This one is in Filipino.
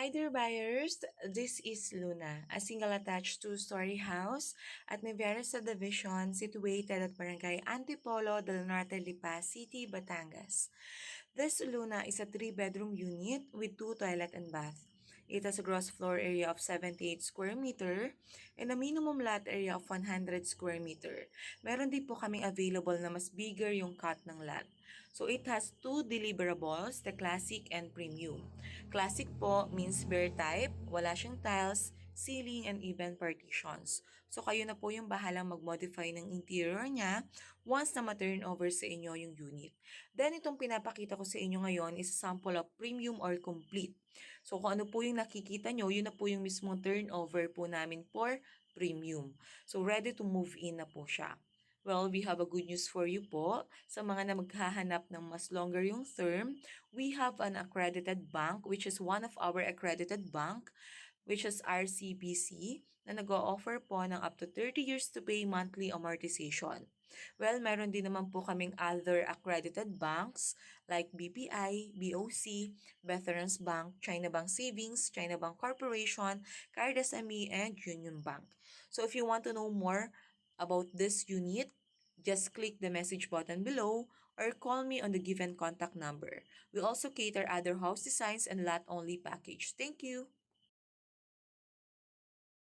Hi there buyers, this is Luna, a single-attached two-story house at Nevera Subdivision situated at Barangay Antipolo del Norte, Lipa City, Batangas. This Luna is a 3-bedroom unit with 2 toilet and bath. It has a gross floor area of 78 square meter and a minimum lot area of 100 square meter. Meron din po kaming available na mas bigger yung cut ng lot. So it has 2 deliverables, the classic and premium. Classic po means bare type, wala siyang tiles, ceiling, and even partitions. So kayo na po yung bahalang mag-modify ng interior niya once na ma-turn over sa inyo yung unit. Then itong pinapakita ko sa inyo ngayon is sample of premium or complete. So kung ano po yung nakikita nyo, yun na po yung mismong turnover po namin for premium. So ready to move in na po siya. Well, we have a good news for you po. Sa mga na maghahanap ng mas longer yung term, we have an accredited bank which is one of our accredited bank which is RCBC na nag-o-offer po ng up to 30 years to pay monthly amortization. Well, meron din naman po kaming other accredited banks like BPI, BOC, Veterans Bank, China Bank Savings, China Bank Corporation, Card SME, and Union Bank. So if you want to know more about this unit, just click the message button below or call me on the given contact number. We also cater other house designs and lot-only package. Thank you!